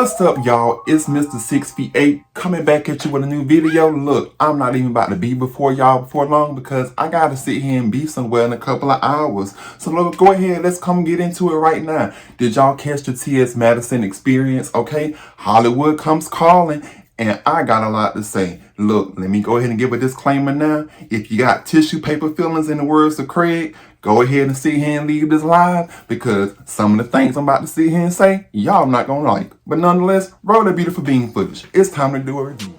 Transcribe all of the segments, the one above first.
What's up, y'all? It's Mr. 6'8" coming back at you with a new video. Look, I'm not even about to be before y'all before long because I gotta sit here and be somewhere in a couple of hours. So look, go ahead, let's come get into it right now. Did y'all catch the T.S. Madison experience? Okay, Hollywood comes calling. And I got a lot to say. Look, let me go ahead and give a disclaimer now. If you got tissue paper feelings in the words of Craig, go ahead and sit here and leave this live because some of the things I'm about to sit here and say, y'all not gonna like. But nonetheless, roll the beautiful bean footage. It's time to do a review.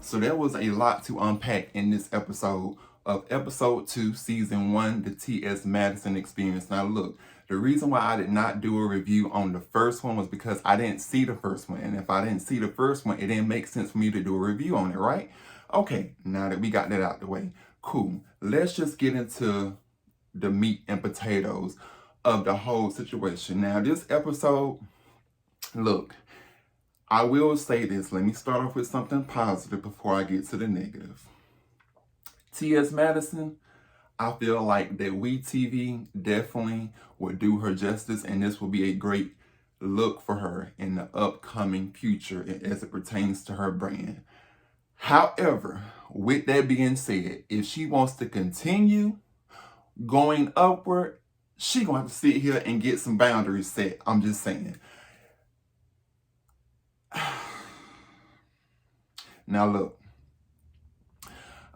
So there was a lot to unpack in this episode of episode 2, season 1, the T.S. Madison experience. Now look, the reason why I did not do a review on the first one was because I didn't see the first one. And if I didn't see the first one, it didn't make sense for me to do a review on it, right? Okay, now that we got that out the way, cool. Let's just get into the meat and potatoes of the whole situation. Now this episode, look, I will say this. Let me start off with something positive before I get to the negative. T.S. Madison, I feel like that WeTV definitely would do her justice, and this will be a great look for her in the upcoming future as it pertains to her brand. However, with that being said, if she wants to continue going upward, she gonna have to sit here and get some boundaries set. I'm just saying. Now look,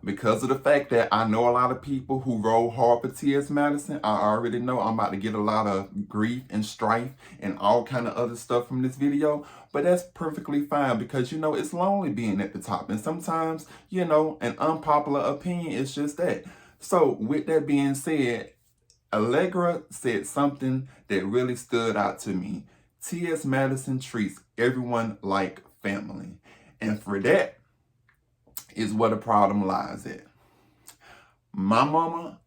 because of the fact that I know a lot of people who roll hard for T.S. Madison, I already know I'm about to get a lot of grief and strife and all kind of other stuff from this video. But that's perfectly fine because, it's lonely being at the top. And sometimes, an unpopular opinion is just that. So with that being said, Allegra said something that really stood out to me. T.S. Madison treats everyone like family. And for that, is where the problem lies at. My mama,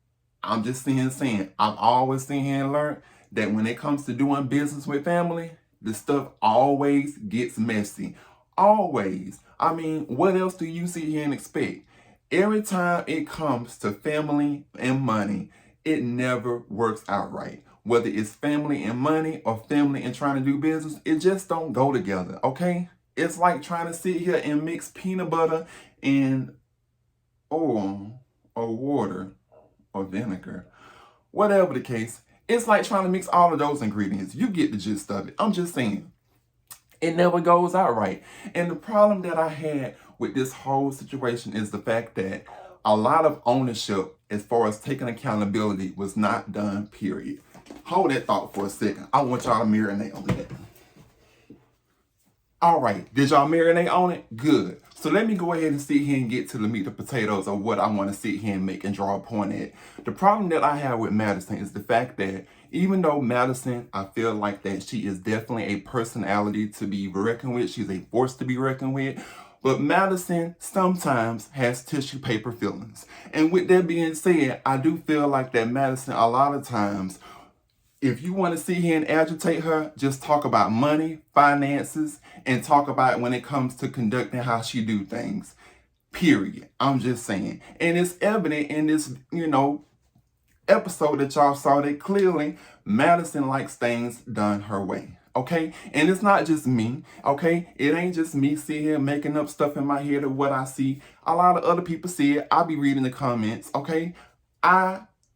I'm just saying, I've always seen here and learned that when it comes to doing business with family, the stuff always gets messy. Always. I mean, what else do you sit here and expect? Every time it comes to family and money, it never works out right. Whether it's family and money or family and trying to do business, it just don't go together, okay? It's like trying to sit here and mix peanut butter and oil or water or vinegar. Whatever the case, it's like trying to mix all of those ingredients. You get the gist of it. I'm just saying, it never goes out right. And the problem that I had with this whole situation is the fact that a lot of ownership as far as taking accountability was not done, period. Hold that thought for a second. I want y'all to marinate on that. All right, did y'all marinate on it? Good. So let me go ahead and sit here and get to the meat and potatoes of what I want to sit here and make and draw a point at. The problem that I have with Madison is the fact that even though Madison, I feel like that she is definitely a personality to be reckoned with. She's a force to be reckoned with. But Madison sometimes has tissue paper feelings. And with that being said, I do feel like that Madison a lot of times, if you want to sit here and agitate her, just talk about money, finances, and talk about when it comes to conducting how she do things. Period. I'm just saying. And it's evident in this, episode that y'all saw that clearly Madison likes things done her way. Okay? And it's not just me. Okay? It ain't just me sitting here making up stuff in my head of what I see. A lot of other people see it. I'll be reading the comments. Okay?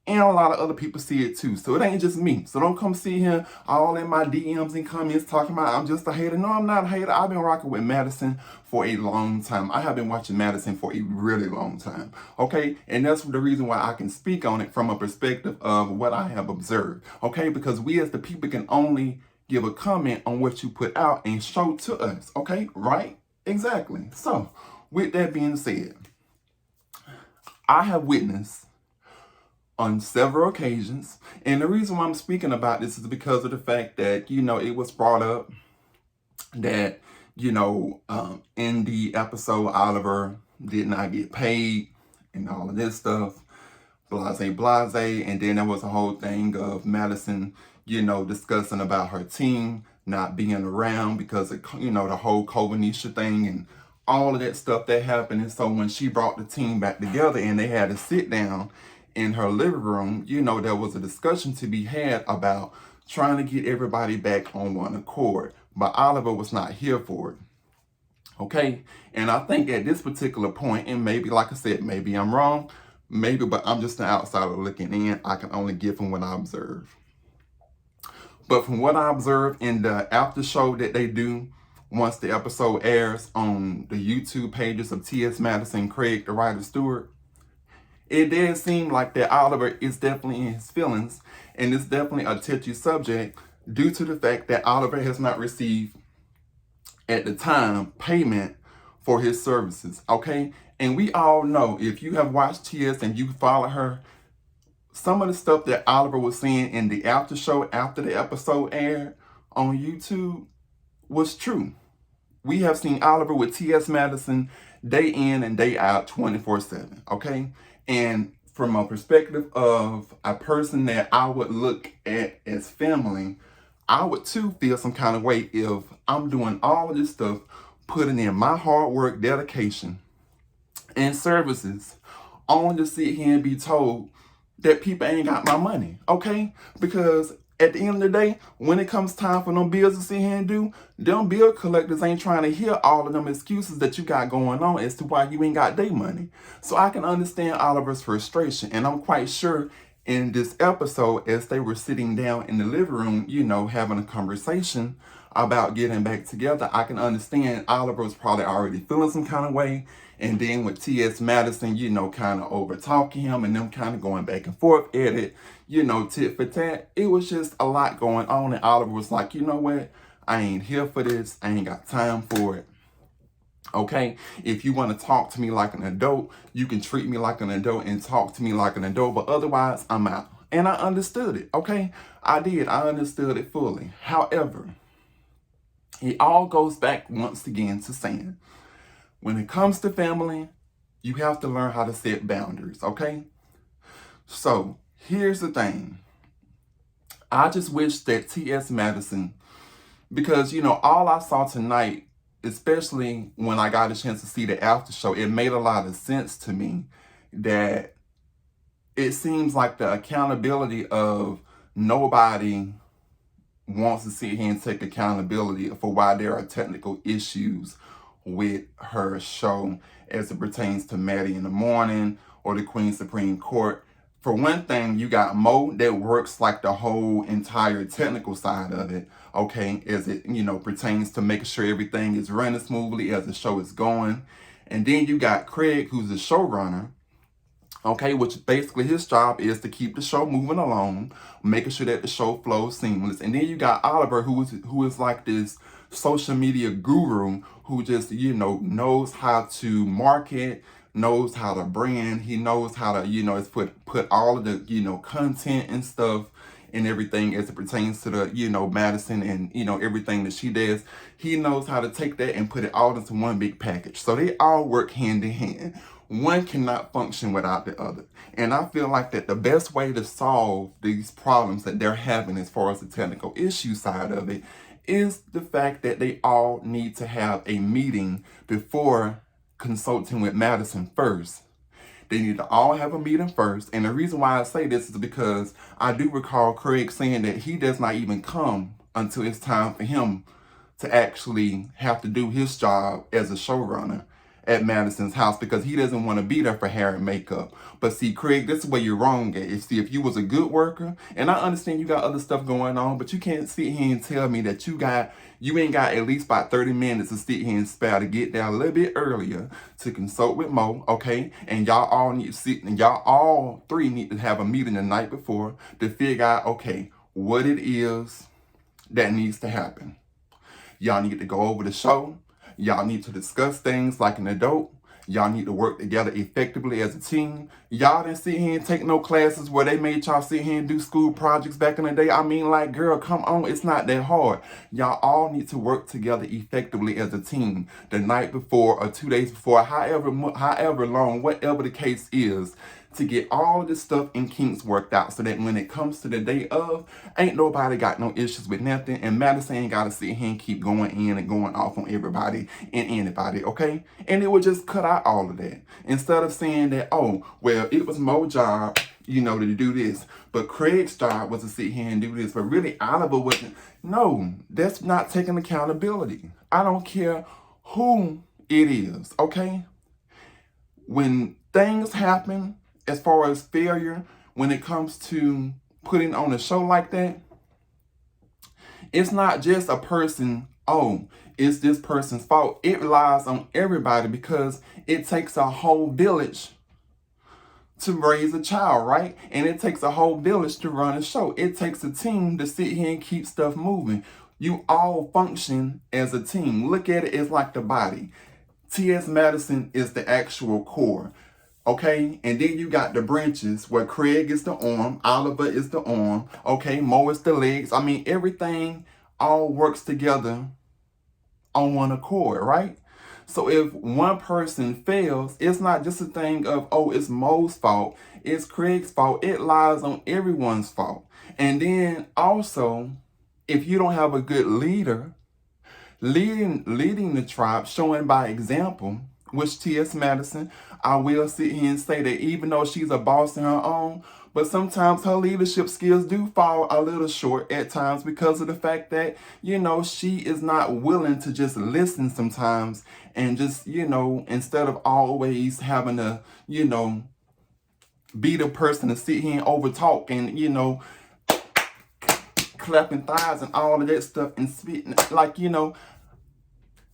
And a lot of other people see it too. So it ain't just me. So don't come see here all in my DMs and comments talking about I'm just a hater. No, I'm not a hater. I've been rocking with Madison for a long time. I have been watching Madison for a really long time. Okay? And that's the reason why I can speak on it from a perspective of what I have observed. Okay? Because we as the people can only give a comment on what you put out and show to us. Okay? Right? Exactly. So with that being said, I have witnessed on several occasions. And the reason why I'm speaking about this is because of the fact that, it was brought up that, in the episode, Oliver did not get paid and all of this stuff, blase. And then there was a whole thing of Madison, discussing about her team not being around because of, the whole Kovanisha thing and all of that stuff that happened. And so when she brought the team back together and they had to sit down in her living room, there was a discussion to be had about trying to get everybody back on one accord. But Oliver was not here for it. Okay? And I think at this particular point, and maybe, like I said, maybe I'm wrong, maybe, but I'm just an outsider looking in. I can only give from what I observe. But from what I observed in the after show that they do once the episode airs on the YouTube pages of T.S. Madison, Craig, the writer Stewart, it did seem like that Oliver is definitely in his feelings, and it's definitely a touchy subject due to the fact that Oliver has not received, at the time, payment for his services, okay? And we all know, if you have watched T.S. and you follow her, some of the stuff that Oliver was saying in the after show after the episode aired on YouTube was true. We have seen Oliver with T.S. Madison day in and day out 24/7, okay? And from a perspective of a person that I would look at as family, I would too feel some kind of way if I'm doing all of this stuff, putting in my hard work, dedication, and services, only to sit here and be told that people ain't got my money, okay? Because at the end of the day, when it comes time for them bills to sit here and do, them bill collectors ain't trying to hear all of them excuses that you got going on as to why you ain't got their money. So I can understand Oliver's frustration, and I'm quite sure in this episode, as they were sitting down in the living room, having a conversation about getting back together, I can understand Oliver was probably already feeling some kind of way. And then with T.S. Madison, kind of over talking him and them kind of going back and forth at it, tit for tat. It was just a lot going on. And Oliver was like, you know what? I ain't here for this. I ain't got time for it. Okay? If you want to talk to me like an adult, you can treat me like an adult and talk to me like an adult. But otherwise, I'm out. And I understood it. Okay? I did. I understood it fully. However, it all goes back once again to saying, when it comes to family, you have to learn how to set boundaries, okay? So, here's the thing. I just wish that T.S. Madison, because, all I saw tonight, especially when I got a chance to see the after show, it made a lot of sense to me that it seems like the accountability of nobody wants to sit here and take accountability for why there are technical issues with her show as it pertains to Maddie in the Morning or the Queen Supreme Court. For one thing, you got Mo that works like the whole entire technical side of it, okay, as it, pertains to making sure everything is running smoothly as the show is going. And then you got Craig, who's the showrunner, okay, which basically his job is to keep the show moving along, making sure that the show flows seamless. And then you got Oliver, who is like this social media guru who just, knows how to market, knows how to brand. He knows how to, put all of the, content and stuff and everything as it pertains to the, Madison and, everything that she does. He knows how to take that and put it all into one big package. So they all work hand in hand. One cannot function without the other. And I feel like that the best way to solve these problems that they're having as far as the technical issue side of it is the fact that they all need to have a meeting before consulting with Madison first. They need to all have a meeting first. And the reason why I say this is because I do recall Craig saying that he does not even come until it's time for him to actually have to do his job as a showrunner at Madison's house, because he doesn't want to be there for hair and makeup. But see, Craig, this is where you're wrong at. If you was a good worker, and I understand you got other stuff going on, but you can't sit here and tell me that you ain't got at least about 30 minutes to sit here and spare to get there a little bit earlier to consult with Mo, okay? And y'all all three need to have a meeting the night before to figure out, okay, what it is that needs to happen. Y'all need to go over the show. Y'all need to discuss things like an adult. Y'all need to work together effectively as a team. Y'all didn't sit here and take no classes where they made y'all sit here and do school projects back in the day. I mean, like, girl, come on. It's not that hard. Y'all all need to work together effectively as a team the night before or 2 days before, however long, whatever the case is, to get all of this stuff in kinks worked out so that when it comes to the day of, ain't nobody got no issues with nothing, and Madison ain't gotta sit here and keep going in and going off on everybody and anybody, okay? And it would just cut out all of that. Instead of saying that, oh, well, it was Mo's job, to do this, but Craig's job was to sit here and do this, but really Oliver wasn't. No, that's not taking accountability. I don't care who it is, okay? When things happen, as far as failure, when it comes to putting on a show like that, it's not just a person, oh, it's this person's fault. It relies on everybody because it takes a whole village to raise a child, right? And it takes a whole village to run a show. It takes a team to sit here and keep stuff moving. You all function as a team. Look at it as like the body. T.S. Madison is the actual core. Okay, and then you got the branches where Craig is the arm, Oliver is the arm, okay, Mo is the legs. I mean, everything all works together on one accord, right? So if one person fails, it's not just a thing of, oh, it's Mo's fault, it's Craig's fault. It lies on everyone's fault. And then also, if you don't have a good leader, leading the tribe, showing by example, which T.S. Madison, I will sit here and say that even though she's a boss in her own, but sometimes her leadership skills do fall a little short at times because of the fact that, she is not willing to just listen sometimes and just, instead of always having to, be the person to sit here and overtalk and, clapping thighs and all of that stuff and spitting, like,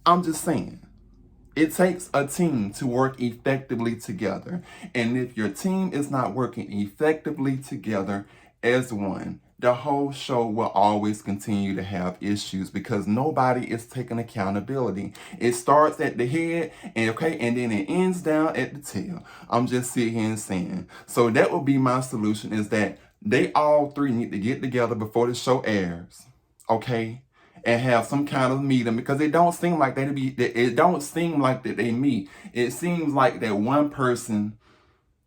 I'm just saying. It takes a team to work effectively together. And if your team is not working effectively together as one, the whole show will always continue to have issues because nobody is taking accountability. It starts at the head, and then it ends down at the tail. I'm just sitting here and saying. So that would be my solution, is that they all three need to get together before the show airs. Okay? And have some kind of meeting, because it don't seem like that they meet. It seems like that one person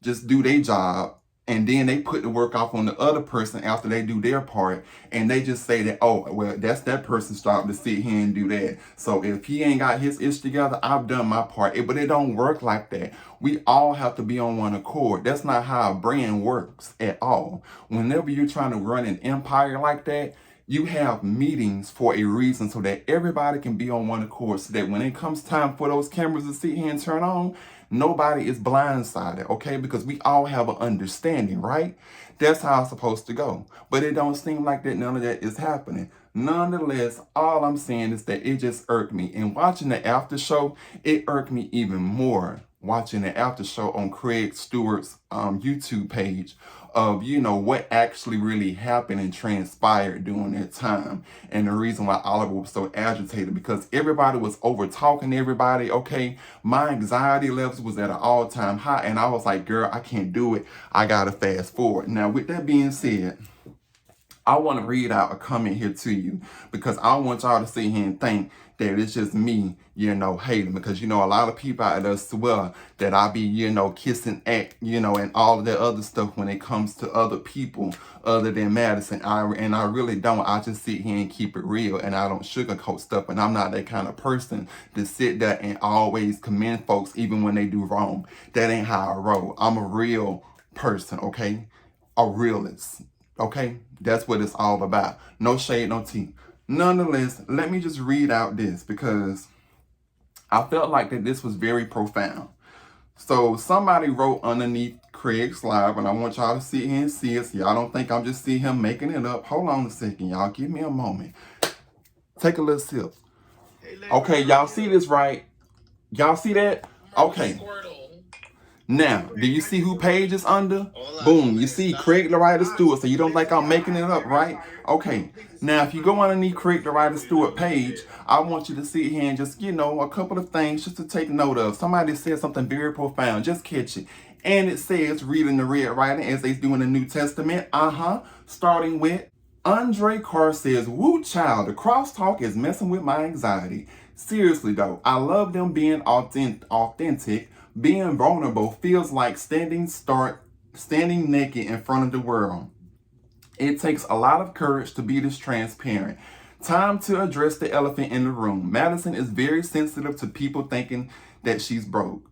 just do their job and then they put the work off on the other person after they do their part, and they just say that, oh, well, that's that person's job to sit here and do that. So if he ain't got his ish together, I've done my part. But it don't work like that. We all have to be on one accord. That's not how a brand works at all. Whenever you're trying to run an empire like that, you have meetings for a reason so that everybody can be on one accord, so that when it comes time for those cameras to sit here and turn on, nobody is blindsided, okay? Because we all have an understanding, right? That's how it's supposed to go. But it don't seem like that none of that is happening. Nonetheless, all I'm saying is that it just irked me. And watching the after show, it irked me even more. Watching the after show on Craig Stewart's YouTube page of, what actually really happened and transpired during that time. And the reason why Oliver was so agitated, because everybody was over talking everybody, okay? My anxiety levels was at an all-time high, and I was like, girl, I can't do it. I gotta fast forward. Now, with that being said, I want to read out a comment here to you, because I want y'all to sit here and think that it's just me, hating, because, a lot of people out there swear that I be, kissing at, and all of that other stuff when it comes to other people other than Madison. I really don't. I just sit here and keep it real, and I don't sugarcoat stuff, and I'm not that kind of person to sit there and always commend folks even when they do wrong. That ain't how I roll. I'm a real person, okay? A realist. Okay, that's what it's all about. No shade, no tea. Nonetheless, let me just read out this, because I felt like that this was very profound. So somebody wrote underneath Craig's live, and I want y'all to sit here and see it, so y'all don't think I'm just seeing him making it up. Hold on a second, y'all. Give me a moment. Take a little sip. Okay, y'all see this, right? Y'all see that? Okay. Now, do you see who page is under? Boom, you see Craig the Writer Stewart, so you don't think I'm making it up, right? Okay, now if you go underneath Craig the Writer Stewart page, I want you to sit here and just, a couple of things just to take note of. Somebody said something very profound, just catch it. And it says, reading the red writing as they do in the New Testament, starting with, Andre Carr says, woo child, the crosstalk is messing with my anxiety. Seriously though, I love them being authentic. Being vulnerable feels like standing start standing naked in front of the world. It takes a lot of courage to be this transparent. Time to address the elephant in the room. Madison is very sensitive to people thinking that she's broke.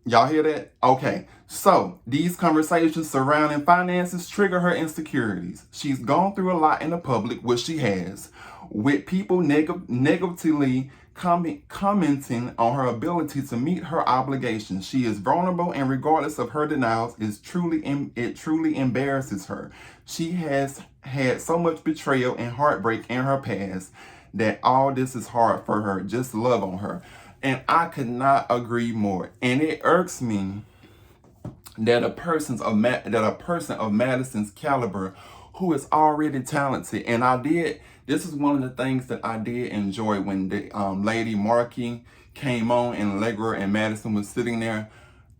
Y'all hear that? Okay. So, these conversations surrounding finances trigger her insecurities. She's gone through a lot in the public, which she has, with people negatively commenting on her ability to meet her obligations. She is vulnerable, and regardless of her denials, it truly embarrasses her. She has had so much betrayal and heartbreak in her past that all this is hard for her. Just love on her. And I could not agree more. And it irks me that a person of Madison's caliber, who is already talented, and this is one of the things that I did enjoy when the Lady Markey came on and Allegra and Madison was sitting there.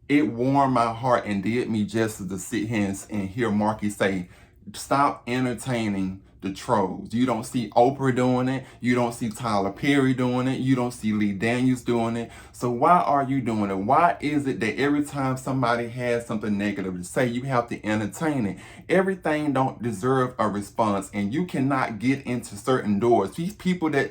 It warmed my heart and did me justice to sit here and hear Markey say, stop entertaining the trolls. You don't see Oprah doing it. You don't see Tyler Perry doing it. You don't see Lee Daniels doing it. So why are you doing it? Why is it that every time somebody has something negative to say, you have to entertain it? Everything don't deserve a response, and you cannot get into certain doors. These people that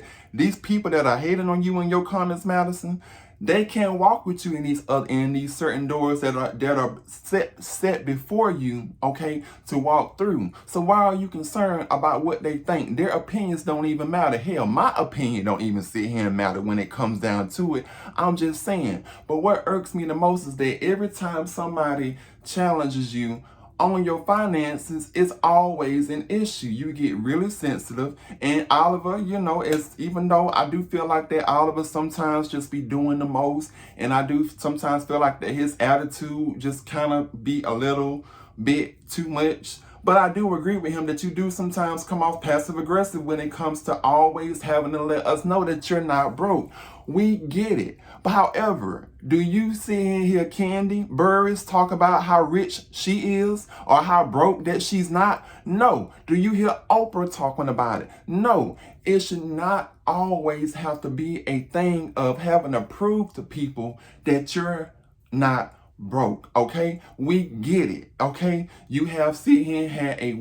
are hating on you in your comments, Madison, they can't walk with you in these certain doors that are set before you, okay, to walk through. So why are you concerned about what they think? Their opinions don't even matter. Hell, my opinion don't even sit here and matter when it comes down to it. I'm just saying. But what irks me the most is that every time somebody challenges you on your finances, it's always an issue. You get really sensitive. And Oliver, even though I do feel like that Oliver sometimes just be doing the most, and I do sometimes feel like that his attitude just kind of be a little bit too much. But I do agree with him that you do sometimes come off passive aggressive when it comes to always having to let us know that you're not broke. We get it. But however, do you see and hear Candy Burris talk about how rich she is or how broke that she's not? No. Do you hear Oprah talking about it? No. It should not always have to be a thing of having to prove to people that you're not broke, okay? We get it, okay? You have sit here and had a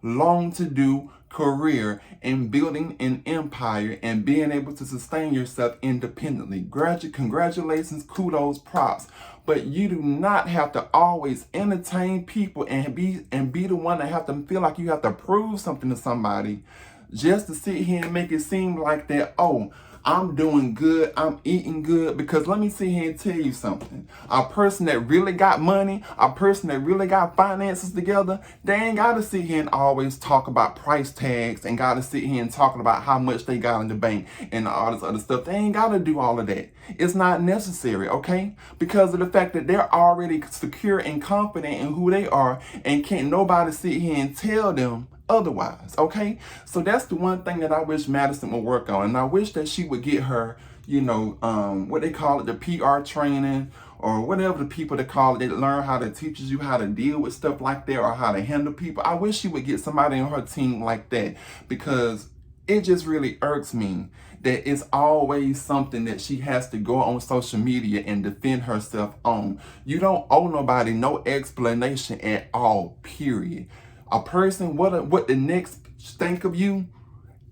long to do career in building an empire and being able to sustain yourself independently. Congratulations, kudos, props. But you do not have to always entertain people and be the one that have to feel like you have to prove something to somebody just to sit here and make it seem like that, oh, I'm doing good, I'm eating good. Because let me sit here and tell you something. A person that really got money, a person that really got finances together, they ain't got to sit here and always talk about price tags and got to sit here and talking about how much they got in the bank and all this other stuff. They ain't got to do all of that. It's not necessary, okay? Because of the fact that they're already secure and confident in who they are, and can't nobody sit here and tell them otherwise, okay? So that's the one thing that I wish Madison would work on. And I wish that she would get her, what they call it, the PR training, or whatever the people that call it, they learn how to teaches you how to deal with stuff like that or how to handle people. I wish she would get somebody on her team like that, because it just really irks me that it's always something that she has to go on social media and defend herself on. You don't owe nobody no explanation at all, period. A person, what the next think of you,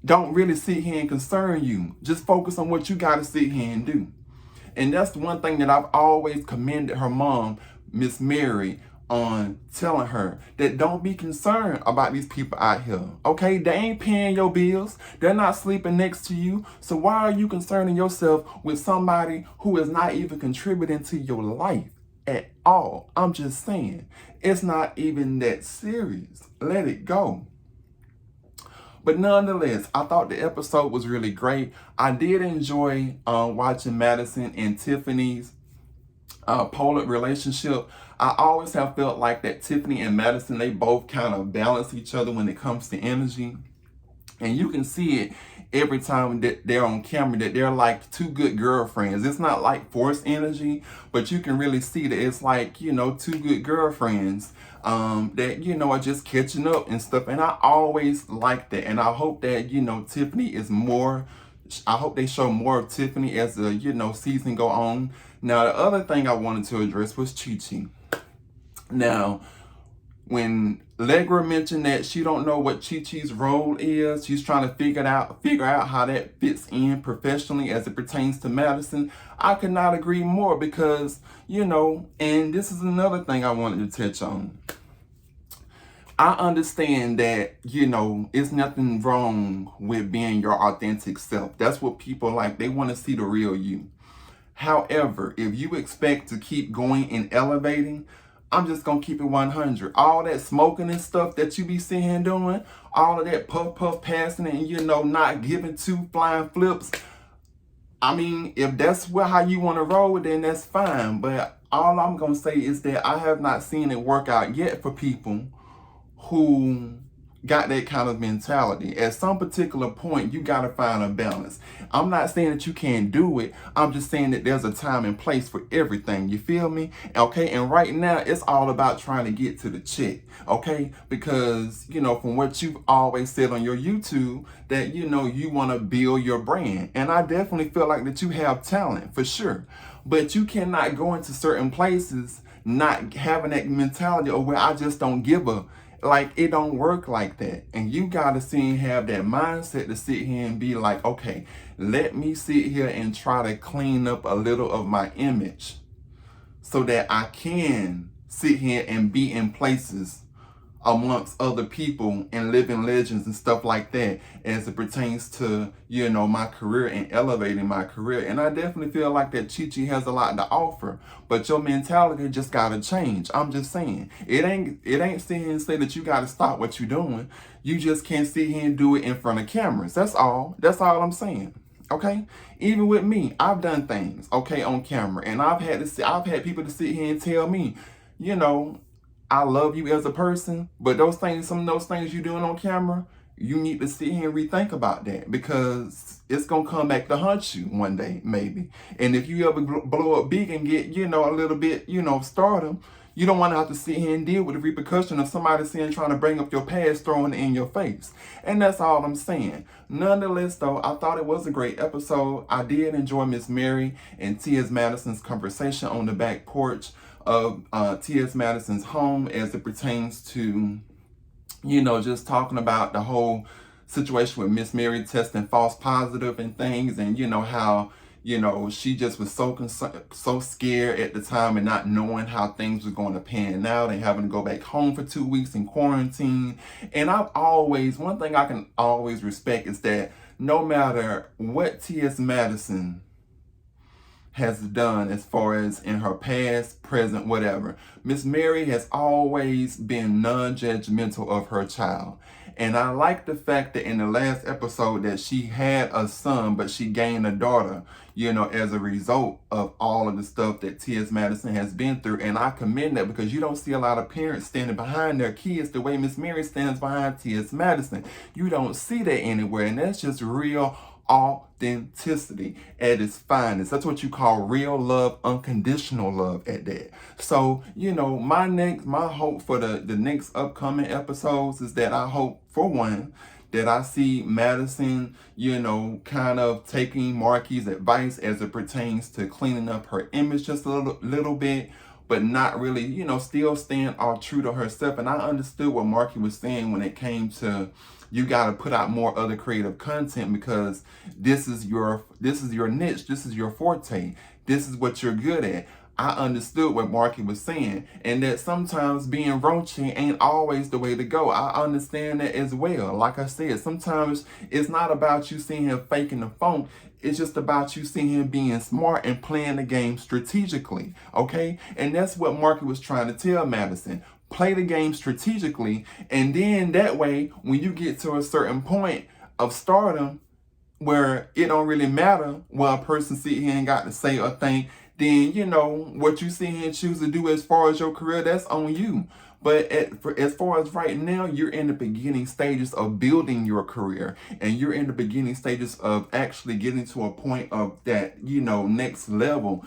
don't really sit here and concern you. Just focus on what you got to sit here and do. And that's the one thing that I've always commended her mom, Miss Mary, on telling her that don't be concerned about these people out here. Okay, they ain't paying your bills. They're not sleeping next to you. So why are you concerning yourself with somebody who is not even contributing to your life at all? I'm just saying, it's not even that serious. Let it go. But nonetheless, I thought the episode was really great. I did enjoy watching Madison and Tiffany's polar relationship. I always have felt like that Tiffany and Madison, they both kind of balance each other when it comes to energy. And you can see it every time that they're on camera, that they're like two good girlfriends. It's not like forced energy, but you can really see that it's like, two good girlfriends that, are just catching up and stuff. And I always like that. And I hope that, Tiffany is more I hope they show more of Tiffany as the, season go on. Now, the other thing I wanted to address was Chi-Chi. Now, when Allegra mentioned that she don't know what Chi-Chi's role is, she's trying to figure out how that fits in professionally as it pertains to Madison, I could not agree more because, and this is another thing I wanted to touch on. I understand that, it's nothing wrong with being your authentic self. That's what people like. They want to see the real you. However, if you expect to keep going and elevating, I'm just going to keep it 100. All that smoking and stuff that you be seeing here doing, all of that puff passing and, not giving two flying flips. I mean, if that's how you want to roll, then that's fine. But all I'm going to say is that I have not seen it work out yet for people who got that kind of mentality. At some particular point, you got to find a balance. I'm not saying that you can't do it. I'm just saying that there's a time and place for everything. You feel me? Okay. And right now, it's all about trying to get to the check. Okay. Because, from what you've always said on your YouTube, that, you want to build your brand. And I definitely feel like that you have talent for sure. But you cannot go into certain places not having that mentality of where I just don't give a. Like, it don't work like that. And you gotta have that mindset to sit here and be like, okay, let me sit here and try to clean up a little of my image so that I can sit here and be in places amongst other people and living legends and stuff like that as it pertains to, my career and elevating my career. And I definitely feel like that Chi-Chi has a lot to offer, but your mentality just gotta change. I'm just saying, it ain't sitting here and say that you gotta stop what you're doing. You just can't sit here and do it in front of cameras. That's all I'm saying. Okay, even with me, I've done things, okay, on camera, and I've had people to sit here and tell me, I love you as a person, but some of those things you're doing on camera, you need to sit here and rethink about that because it's going to come back to haunt you one day, maybe. And if you ever blow up big and get, a little bit, stardom, you don't want to have to sit here and deal with the repercussion of somebody trying to bring up your past, throwing it in your face. And that's all I'm saying. Nonetheless, though, I thought it was a great episode. I did enjoy Miss Mary and T.S. Madison's conversation on the back porch of T.S. Madison's home as it pertains to, just talking about the whole situation with Miss Mary testing false positive and things, and how she just was so scared at the time and not knowing how things were going to pan out and having to go back home for 2 weeks in quarantine. And one thing I can always respect is that no matter what T.S. Madison has done as far as in her past, present, whatever, Miss Mary has always been non-judgmental of her child. And I like the fact that in the last episode that she had a son, but she gained a daughter, as a result of all of the stuff that T.S. Madison has been through. And I commend that because you don't see a lot of parents standing behind their kids the way Miss Mary stands behind T.S. Madison. You don't see that anywhere. And that's just real authenticity at its finest. That's what you call real love, unconditional love at that. So, my hope for the next upcoming episodes is that I hope, for one, that I see Madison, kind of taking Marky's advice as it pertains to cleaning up her image just a little bit, but not really, still staying all true to herself. And I understood what Marky was saying when it came to you got to put out more other creative content because this is your niche, this is your forte, this is what you're good at. I understood what Marky was saying, and that sometimes being raunchy ain't always the way to go. I understand that as well. Like I said, sometimes it's not about you seeing him faking the funk. It's just about you seeing him being smart and playing the game strategically, okay? And that's what Marky was trying to tell Madison. Play the game strategically, and then that way, when you get to a certain point of stardom where it don't really matter what a person sit here and got to say or think, then, what you sit here and choose to do as far as your career, that's on you. But as far as right now, you're in the beginning stages of building your career, and you're in the beginning stages of actually getting to a point of that, next level.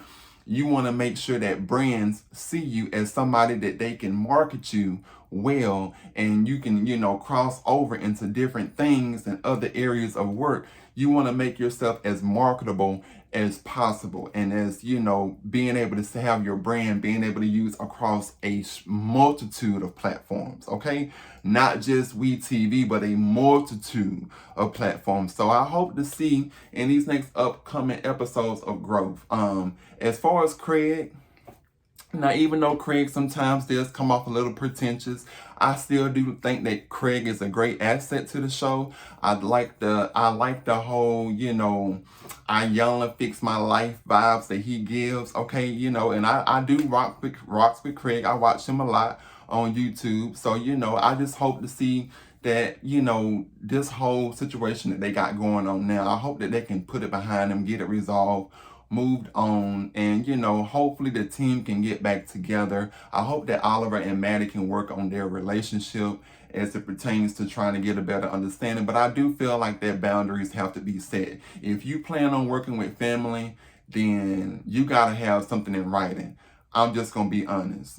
You want to make sure that brands see you as somebody that they can market you well, and you can, cross over into different things and other areas of work. You want to make yourself as marketable as possible, and as being able to have your brand being able to use across a multitude of platforms. Okay, not just WeTV, but a multitude of platforms. So I hope to see in these next upcoming episodes of growth. As far as Craig, now, even though Craig sometimes does come off a little pretentious, I still do think that Craig is a great asset to the show. I like the whole, I yell and fix my life vibes that he gives. Okay, and I do rocks with Craig. I watch him a lot on YouTube. So, I just hope to see that, this whole situation that they got going on now, I hope that they can put it behind them, get it resolved, moved on, and hopefully the team can get back together. I hope that Oliver and Maddie can work on their relationship as it pertains to trying to get a better understanding. But I do feel like their boundaries have to be set. If you plan on working with family, then you gotta have something in writing. I'm just gonna be honest.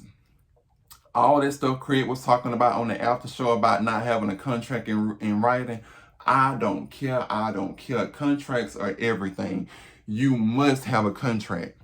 All that stuff Craig was talking about on the after show about not having a contract in writing, I don't care. I don't care. Contracts are everything. You must have a contract.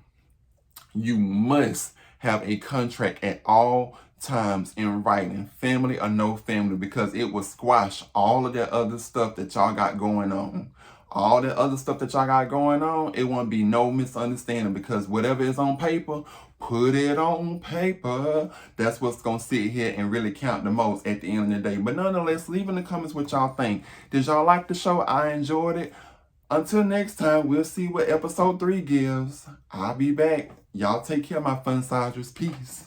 You must have a contract at all times in writing, family or no family, because it will squash all of that other stuff that y'all got going on. All that other stuff that y'all got going on, it won't be no misunderstanding, because whatever is on paper, put it on paper. That's what's going to sit here and really count the most at the end of the day. But nonetheless, leave in the comments what y'all think. Did y'all like the show? I enjoyed it. Until next time, we'll see what episode 3 gives. I'll be back. Y'all take care, my fun sizers. Peace.